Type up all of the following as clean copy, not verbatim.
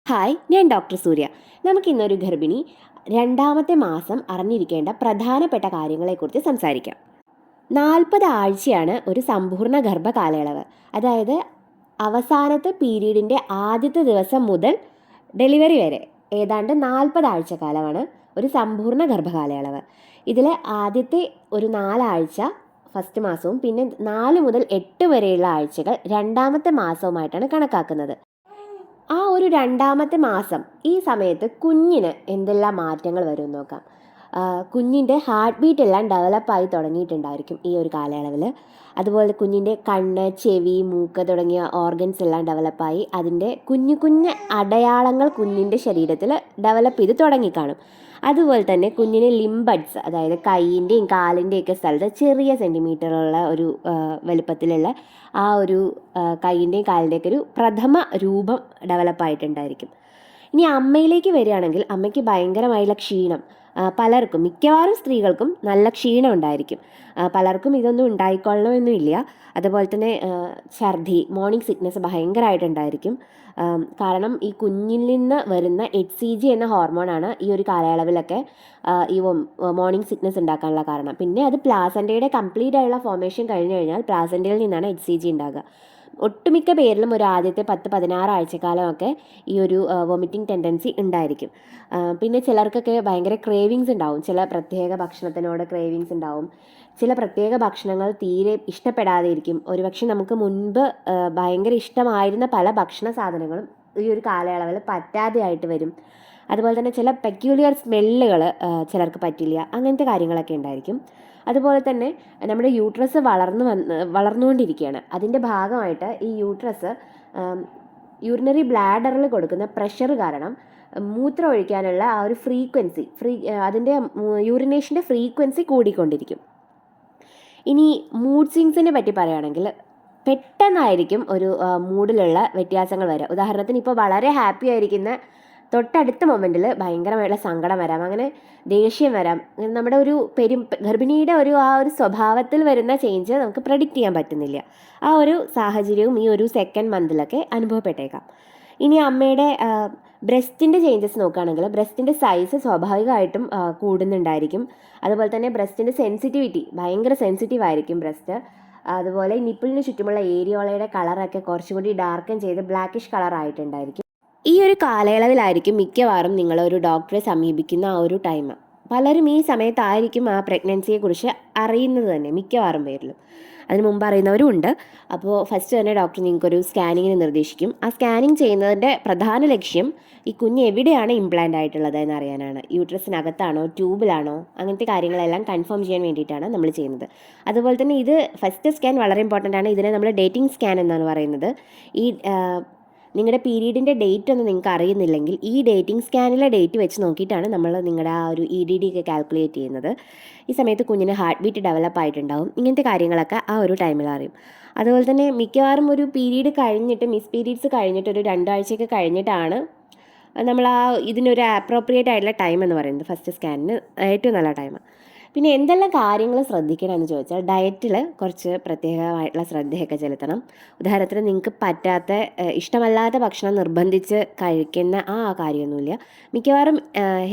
Hi, ഞാൻ doctor സൂര്യ. നമുക്കിന്നൊരു ഗർഭിണി രണ്ടാമത്തെ മാസം അറിഞ്ഞിരിക്കേണ്ട പ്രധാനപ്പെട്ട കാര്യങ്ങളെക്കുറിച്ച് സംസാരിക്കാം. 40 ആഴ്ചയാണ് ഒരു സമ്പൂർണ്ണ ഗർഭകാലയളവ്. അതായത് അവസാനത്തെ പീരീഡിൻ്റെ ആദ്യത്തെ ദിവസം മുതൽ ഡെലിവറി വരെ ഏതാണ്ട് 40 ആഴ്ചക്കാലമാണ് ഒരു സമ്പൂർണ്ണ ഗർഭകാലയളവ്. ഇതിൽ ആദ്യത്തെ ഒരു 4 ആഴ്ച ഫസ്റ്റ് മാസവും പിന്നെ 4 മുതൽ 8 വരെയുള്ള ആഴ്ചകൾ രണ്ടാമത്തെ മാസവുമായിട്ടാണ് കണക്കാക്കുന്നത്. ആ ഒരു രണ്ടാമത്തെ മാസം ഈ സമയത്ത് കുഞ്ഞിന് എന്തെല്ലാം മാറ്റങ്ങൾ വരും നോക്കാം. കുഞ്ഞിൻ്റെ ഹാർട്ട് ബീറ്റ് എല്ലാം ഡെവലപ്പായി തുടങ്ങിയിട്ടുണ്ടായിരിക്കും ഈ ഒരു കാലയളവിൽ. അതുപോലെ കുഞ്ഞിൻ്റെ കണ്ണ്, ചെവി, മൂക്ക് തുടങ്ങിയ ഓർഗൻസ് എല്ലാം ഡെവലപ്പായി അതിൻ്റെ കുഞ്ഞു കുഞ്ഞ് അടയാളങ്ങൾ കുഞ്ഞിൻ്റെ ശരീരത്തിൽ ഡെവലപ്പ് ചെയ്ത് തുടങ്ങിക്കാണും. അതുപോലെ തന്നെ കുഞ്ഞിന് ലിംബഡ്സ്, അതായത് കൈയിൻ്റെയും കാലിൻ്റെയൊക്കെ സ്ഥലത്ത് ചെറിയ സെൻറ്റിമീറ്ററുള്ള ഒരു വലുപ്പത്തിലുള്ള ആ ഒരു കൈയിൻ്റെയും കാലിൻ്റെയൊക്കെ ഒരു പ്രഥമ രൂപം ഡെവലപ്പായിട്ടുണ്ടായിരിക്കും. ഇനി അമ്മയിലേക്ക് വരികയാണെങ്കിൽ അമ്മയ്ക്ക് ഭയങ്കരമായുള്ള ക്ഷീണം, പലർക്കും മിക്കവാറും സ്ത്രീകൾക്കും നല്ല ക്ഷീണം ഉണ്ടായിരിക്കും. പലർക്കും ഇതൊന്നും ഉണ്ടായിക്കൊള്ളണമെന്നില്ല. അതുപോലെ തന്നെ ഛർദി, മോർണിംഗ് സിക്നസ് ഭയങ്കരമായിട്ടുണ്ടായിരിക്കും. കാരണം ഈ കുഞ്ഞിൽ നിന്ന് വരുന്ന HCG എന്ന ഹോർമോണാണ് ഈ ഒരു കാലയളവിലൊക്കെ ഈ മോർണിംഗ് സിക്നസ് ഉണ്ടാക്കാനുള്ള കാരണം. പിന്നെ അത് പ്ലാസൻ്റയുടെ കംപ്ലീറ്റ് ആയുള്ള ഫോർമേഷൻ കഴിഞ്ഞ് കഴിഞ്ഞാൽ പ്ലാസൻ്റയിൽ നിന്നാണ് HCG ഉണ്ടാകുക. ഒട്ടുമിക്ക പേരിലും ഒരു ആദ്യത്തെ 10-16 ആഴ്ചക്കാലമൊക്കെ ഈ ഒരു വൊമിറ്റിംഗ് ടെൻഡൻസി ഉണ്ടായിരിക്കും. പിന്നെ ചിലർക്കൊക്കെ ഭയങ്കര ക്രേവിങ്സ് ഉണ്ടാവും. ചില പ്രത്യേക ഭക്ഷണത്തിനോട് ക്രേവിങ്സ് ഉണ്ടാവും. ചില പ്രത്യേക ഭക്ഷണങ്ങൾ തീരെ ഇഷ്ടപ്പെടാതെ ഇരിക്കും. ഒരുപക്ഷെ നമുക്ക് മുൻപ് ഭയങ്കര ഇഷ്ടമായിരുന്ന പല ഭക്ഷണ സാധനങ്ങളും ഈ ഒരു കാലയളവിൽ പറ്റാതെ ആയിട്ട് വരും. അതുപോലെ തന്നെ ചില പെക്യൂലിയർ സ്മെല്ലുകൾ ചിലർക്ക് പറ്റില്ല. അങ്ങനത്തെ കാര്യങ്ങളൊക്കെ ഉണ്ടായിരിക്കും. അതുപോലെ തന്നെ നമ്മുടെ യൂട്രസ് വളർന്നുകൊണ്ടിരിക്കുകയാണ്. അതിൻ്റെ ഭാഗമായിട്ട് ഈ യൂട്രസ് യൂറിനറി ബ്ലാഡറിൽ കൊടുക്കുന്ന പ്രഷർ കാരണം മൂത്രം ഒഴിക്കാനുള്ള ആ ഒരു അതിൻ്റെ യൂറിനേഷൻ്റെ ഫ്രീക്വൻസി കൂടിക്കൊണ്ടിരിക്കും. ഇനി മൂഡ് സ്വിങ്സിനെ പറ്റി പറയുകയാണെങ്കിൽ പെട്ടെന്നായിരിക്കും ഒരു മൂഡിലുള്ള വ്യത്യാസങ്ങൾ വരിക. ഉദാഹരണത്തിന് ഇപ്പോൾ വളരെ ഹാപ്പി ആയിരിക്കുന്ന തൊട്ടടുത്ത മൊമെൻറ്റിൽ ഭയങ്കരമായിട്ടുള്ള സങ്കടം വരാം, അങ്ങനെ ദേഷ്യം വരാം. നമ്മുടെ ഒരു ഗർഭിണിയുടെ ആ ഒരു സ്വഭാവത്തിൽ വരുന്ന ചേഞ്ച് നമുക്ക് പ്രെഡിക്റ്റ് ചെയ്യാൻ പറ്റുന്നില്ല. ആ ഒരു സാഹചര്യവും ഈ ഒരു സെക്കൻഡ് മന്തിലൊക്കെ അനുഭവപ്പെട്ടേക്കാം. ഇനി അമ്മയുടെ ബ്രസ്റ്റിൻ്റെ ചേഞ്ചസ് നോക്കുകയാണെങ്കിൽ ബ്രസ്റ്റിൻ്റെ സൈസ് സ്വാഭാവികമായിട്ടും കൂടുന്നുണ്ടായിരിക്കും. അതുപോലെ തന്നെ ബ്രസ്റ്റിൻ്റെ സെൻസിറ്റിവിറ്റി ഭയങ്കര സെൻസിറ്റീവ് ആയിരിക്കും ബ്രസ്റ്റ്. അതുപോലെ നിപ്പിളിന് ചുറ്റുമുള്ള ഏരിയോളയുടെ കളറൊക്കെ കുറച്ചും കൂടി ഡാർക്കൻ ചെയ്ത് ബ്ലാക്കിഷ് കളറായിട്ടുണ്ടായിരിക്കും. ഈ ഒരു കാലയളവിലായിരിക്കും മിക്കവാറും നിങ്ങളൊരു ഡോക്ടറെ സമീപിക്കുന്ന ആ ഒരു ടൈം. പലരും ഈ സമയത്തായിരിക്കും ആ പ്രഗ്നൻസിയെക്കുറിച്ച് അറിയുന്നത് തന്നെ, മിക്കവാറും പേരിലും. അതിന് മുമ്പ് അറിയുന്നവരും ഉണ്ട്. അപ്പോൾ ഫസ്റ്റ് തന്നെ ഡോക്ടർ നിങ്ങൾക്കൊരു സ്കാനിങ്ങിന് നിർദ്ദേശിക്കും. ആ സ്കാനിങ് ചെയ്യുന്നതിൻ്റെ പ്രധാന ലക്ഷ്യം ഈ കുഞ്ഞ് എവിടെയാണ് ഇംപ്ലാന്റ് ആയിട്ടുള്ളത് എന്നറിയാനാണ്. യൂട്രസിനകത്താണോ, ട്യൂബിലാണോ, അങ്ങനത്തെ കാര്യങ്ങളെല്ലാം കൺഫേം ചെയ്യാൻ വേണ്ടിയിട്ടാണ് നമ്മൾ ചെയ്യുന്നത്. അതുപോലെ തന്നെ ഇത് ഫസ്റ്റ് സ്കാൻ വളരെ ഇമ്പോർട്ടൻ്റ് ആണ്. ഇതിനെ നമ്മൾ ഡേറ്റിംഗ് സ്കാൻ എന്നാണ് പറയുന്നത്. ഈ നിങ്ങളുടെ പീരീഡിൻ്റെ ഡേറ്റ് ഒന്നും നിങ്ങൾക്ക് അറിയുന്നില്ലെങ്കിൽ ഈ ഡേറ്റിംഗ് സ്കാനിലെ ഡേറ്റ് വെച്ച് നോക്കിയിട്ടാണ് നമ്മൾ നിങ്ങളുടെ ആ ഒരു EDD ഒക്കെ കാൽക്കുലേറ്റ് ചെയ്യുന്നത്. ഈ സമയത്ത് കുഞ്ഞിന് ഹാർട്ട് ബീറ്റ് ഡെവലപ്പ് ആയിട്ടുണ്ടാവും. ഇങ്ങനത്തെ കാര്യങ്ങളൊക്കെ ആ ഒരു ടൈമിൽ അറിയും. അതുപോലെ തന്നെ മിക്കവാറും ഒരു പീരീഡ് കഴിഞ്ഞിട്ട്, മിസ് പീരീഡ്സ് കഴിഞ്ഞിട്ട് ഒരു 2 ആഴ്ചയൊക്കെ കഴിഞ്ഞിട്ടാണ് നമ്മൾ ഇതിനൊരു അപ്രോപ്രിയേറ്റ് ആയിട്ടുള്ള ടൈം എന്ന് പറയുന്നത്. ഫസ്റ്റ് സ്കാനിന് ഏറ്റവും നല്ല ടൈമാണ്. പിന്നെ എന്തെല്ലാം കാര്യങ്ങൾ ശ്രദ്ധിക്കണം എന്ന് ചോദിച്ചാൽ ഡയറ്റിൽ കുറച്ച് പ്രത്യേകമായിട്ടുള്ള ശ്രദ്ധയൊക്കെ ചെലുത്തണം. ഉദാഹരണത്തിന് നിങ്ങൾക്ക് പറ്റാത്ത ഇഷ്ടമല്ലാത്ത ഭക്ഷണം നിർബന്ധിച്ച് കഴിക്കുന്ന ആ കാര്യമൊന്നുമില്ല. മിക്കവാറും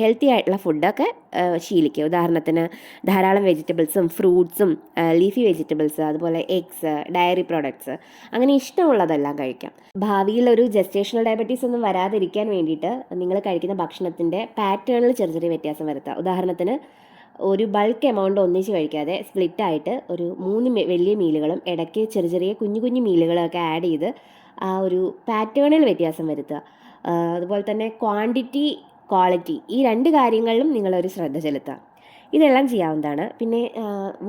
ഹെൽത്തി ആയിട്ടുള്ള ഫുഡൊക്കെ ശീലിക്കുക. ഉദാഹരണത്തിന് ധാരാളം വെജിറ്റബിൾസും ഫ്രൂട്ട്സും ലീഫി വെജിറ്റബിൾസ്, അതുപോലെ എഗ്സ്, ഡയറി പ്രോഡക്ട്സ്, അങ്ങനെ ഇഷ്ടമുള്ളതെല്ലാം കഴിക്കാം. ഭാവിയിൽ ഒരു ജസ്റ്റേഷണൽ ഡയബറ്റീസ് ഒന്നും വരാതിരിക്കാൻ വേണ്ടിയിട്ട് നിങ്ങൾ കഴിക്കുന്ന ഭക്ഷണത്തിൻ്റെ പാറ്റേണിൽ ചെറിയ ചെറിയ വ്യത്യാസം വരുത്തുക. ഉദാഹരണത്തിന് ഒരു ബൾക്ക് എമൗണ്ട് ഒന്നിച്ച് കഴിക്കാതെ സ്പ്ലിറ്റായിട്ട് ഒരു 3 വലിയ മീലുകളും ഇടയ്ക്ക് ചെറിയ ചെറിയ കുഞ്ഞു കുഞ്ഞു മീലുകളൊക്കെ ആഡ് ചെയ്ത് ആ ഒരു പാറ്റേണിൽ വ്യത്യാസം വരുത്തുക. അതുപോലെ തന്നെ ക്വാണ്ടിറ്റി, ക്വാളിറ്റി, ഈ 2 കാര്യങ്ങളിലും നിങ്ങളൊരു ശ്രദ്ധ ചെലുത്തുക. ഇതെല്ലാം ചെയ്യാവുന്നതാണ്. പിന്നെ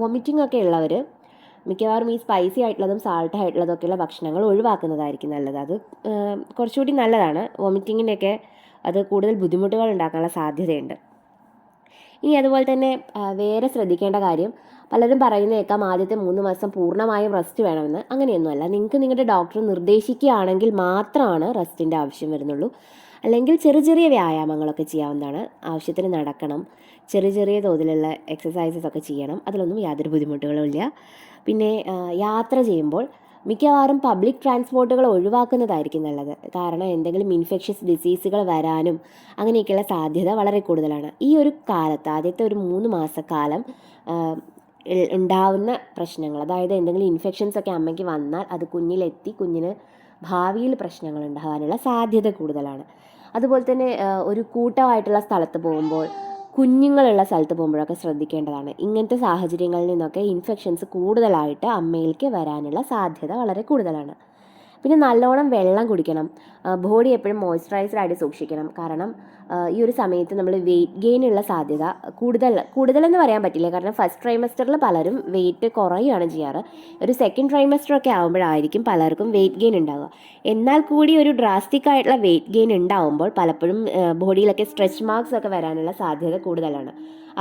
വൊമിറ്റിംഗ് ഒക്കെ ഉള്ളവർ മിക്കവാറും ഈ സ്പൈസി ആയിട്ടുള്ളതും സാൾട്ട് ആയിട്ടുള്ളതൊക്കെയുള്ള ഭക്ഷണങ്ങൾ ഒഴിവാക്കുന്നതായിരിക്കും നല്ലത്. അത് കുറച്ചുകൂടി നല്ലതാണ്. വൊമിറ്റിങ്ങിനൊക്കെ അത് കൂടുതൽ ബുദ്ധിമുട്ടുകൾ ഉണ്ടാക്കാനുള്ള സാധ്യതയുണ്ട്. ഇനി അതുപോലെ തന്നെ വേറെ ശ്രദ്ധിക്കേണ്ട കാര്യം, പലരും പറയുന്നേക്കാം ആദ്യത്തെ 3 മാസം പൂർണ്ണമായും റെസ്റ്റ് വേണമെന്ന്. അങ്ങനെയൊന്നുമല്ല. നിങ്ങൾക്ക് നിങ്ങളുടെ ഡോക്ടർ നിർദ്ദേശിക്കുകയാണെങ്കിൽ മാത്രമാണ് റെസ്റ്റിൻ്റെ ആവശ്യം വരുന്നുള്ളൂ. അല്ലെങ്കിൽ ചെറിയ ചെറിയ വ്യായാമങ്ങളൊക്കെ ചെയ്യാവുന്നതാണ്. ആവശ്യത്തിന് നടക്കണം, ചെറിയ ചെറിയ തോതിലുള്ള എക്സസൈസസ് ഒക്കെ ചെയ്യണം. അതിലൊന്നും യാതൊരു ബുദ്ധിമുട്ടുകളും ഇല്ല. പിന്നെ യാത്ര ചെയ്യുമ്പോൾ മിക്കവാറും പബ്ലിക് ട്രാൻസ്പോർട്ടുകൾ ഒഴിവാക്കുന്നതായിരിക്കും നല്ലത്. കാരണം എന്തെങ്കിലും ഇൻഫെക്ഷ്യസ് ഡിസീസുകൾ വരാനും അങ്ങനെയൊക്കെയുള്ള സാധ്യത വളരെ കൂടുതലാണ്. ഈ ഒരു കാലത്ത് ആദ്യത്തെ ഒരു 3 മാസക്കാലം ഉണ്ടാവുന്ന പ്രശ്നങ്ങൾ, അതായത് എന്തെങ്കിലും ഇൻഫെക്ഷൻസ് ഒക്കെ അമ്മയ്ക്ക് വന്നാൽ അത് കുഞ്ഞിലെത്തി കുഞ്ഞിന് ഭാവിയിൽ പ്രശ്നങ്ങൾ ഉണ്ടാകാനുള്ള സാധ്യത കൂടുതലാണ്. അതുപോലെ തന്നെ ഒരു കൂട്ടമായിട്ടുള്ള സ്ഥലത്ത് പോകുമ്പോൾ, കുഞ്ഞുങ്ങളുള്ള സ്ഥലത്ത് പോകുമ്പോഴൊക്കെ ശ്രദ്ധിക്കേണ്ടതാണ്. ഇങ്ങനത്തെ സാഹചര്യങ്ങളിൽ നിന്നൊക്കെ ഇൻഫെക്ഷൻസ് കൂടുതലായിട്ട് അമ്മയിലേക്ക് വരാനുള്ള സാധ്യത വളരെ കൂടുതലാണ്. പിന്നെ നല്ലോണം വെള്ളം കുടിക്കണം. ബോഡി എപ്പോഴും മോയ്സ്ചറൈസ്ഡ് ആയിട്ട് സൂക്ഷിക്കണം. കാരണം ഈ ഒരു സമയത്ത് നമ്മൾ വെയിറ്റ് ഗെയിനുള്ള സാധ്യത കൂടുതലെന്ന് പറയാൻ പറ്റില്ല. കാരണം ഫസ്റ്റ് ട്രൈമസ്റ്ററിൽ പലരും വെയിറ്റ് കുറയുകയാണ് ചെയ്യാറ്. ഒരു സെക്കൻഡ് ട്രൈമസ്റ്ററൊക്കെ ആകുമ്പോഴായിരിക്കും പലർക്കും വെയിറ്റ് ഗെയിൻ ഉണ്ടാവുക. എന്നാൽ കൂടി ഒരു ഡ്രാസ്റ്റിക് ആയിട്ടുള്ള വെയിറ്റ് ഗെയിൻ ഉണ്ടാവുമ്പോൾ പലപ്പോഴും ബോഡിയിലൊക്കെ സ്ട്രെച്ച് മാർക്സ് ഒക്കെ വരാനുള്ള സാധ്യത കൂടുതലാണ്.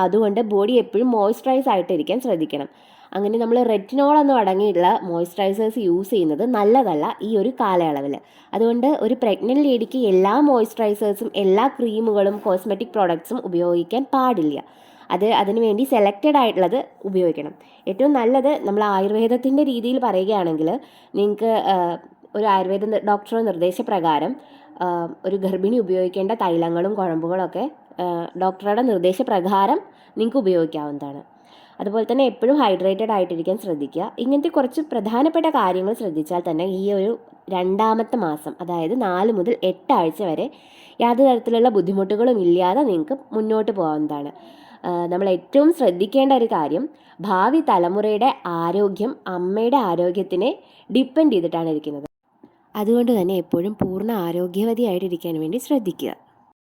അതുകൊണ്ട് ബോഡി എപ്പോഴും മോയ്സ്ചറൈസ് ആയിട്ടിരിക്കാൻ ശ്രദ്ധിക്കണം. അങ്ങനെ നമ്മൾ റെറ്റിനോളൊന്നും അടങ്ങിയിട്ടുള്ള മോയ്സ്ചറൈസേഴ്സ് യൂസ് ചെയ്യുന്നത് നല്ലതല്ല ഈ ഒരു കാലയളവിൽ. അതുകൊണ്ട് ഒരു പ്രഗ്നൻറ്റ് ലേഡിക്ക് എല്ലാ മോയ്സ്ചറൈസേഴ്സും എല്ലാ ക്രീമുകളും കോസ്മെറ്റിക് പ്രോഡക്ട്സും ഉപയോഗിക്കാൻ പാടില്ല. അതിനു വേണ്ടി സെലക്റ്റഡ് ആയിട്ടുള്ളത് ഉപയോഗിക്കണം. ഏറ്റവും നല്ലത് നമ്മൾ ആയുർവേദത്തിൻ്റെ രീതിയിൽ പറയുകയാണെങ്കിൽ നിങ്ങൾക്ക് ഒരു ആയുർവേദ ഡോക്ടറുടെ നിർദ്ദേശപ്രകാരം ഒരു ഗർഭിണി ഉപയോഗിക്കേണ്ട തൈലങ്ങളും കുഴമ്പുകളൊക്കെ ഡോക്ടറുടെ നിർദ്ദേശപ്രകാരം നിങ്ങൾക്ക് ഉപയോഗിക്കാവുന്നതാണ്. അതുപോലെ തന്നെ എപ്പോഴും ഹൈഡ്രേറ്റഡ് ആയിട്ടിരിക്കാൻ ശ്രദ്ധിക്കുക. ഇങ്ങനത്തെ കുറച്ച് പ്രധാനപ്പെട്ട കാര്യങ്ങൾ ശ്രദ്ധിച്ചാൽ തന്നെ ഈ ഒരു 2ാമത്തെ മാസം, അതായത് 4 മുതൽ 8 ആഴ്ച വരെ യാതൊരു തരത്തിലുള്ള ബുദ്ധിമുട്ടുകളും ഇല്ലാതെ നിങ്ങൾക്ക് മുന്നോട്ട് പോകാവുന്നതാണ്. നമ്മൾ ഏറ്റവും ശ്രദ്ധിക്കേണ്ട ഒരു കാര്യം, ഭാവി തലമുറയുടെ ആരോഗ്യം അമ്മയുടെ ആരോഗ്യത്തിനെ ഡിപ്പെൻഡ് ചെയ്തിട്ടാണ് ഇരിക്കുന്നത്. അതുകൊണ്ട് തന്നെ എപ്പോഴും പൂർണ്ണ ആരോഗ്യവതിയായിട്ടിരിക്കാൻ വേണ്ടി ശ്രദ്ധിക്കുക.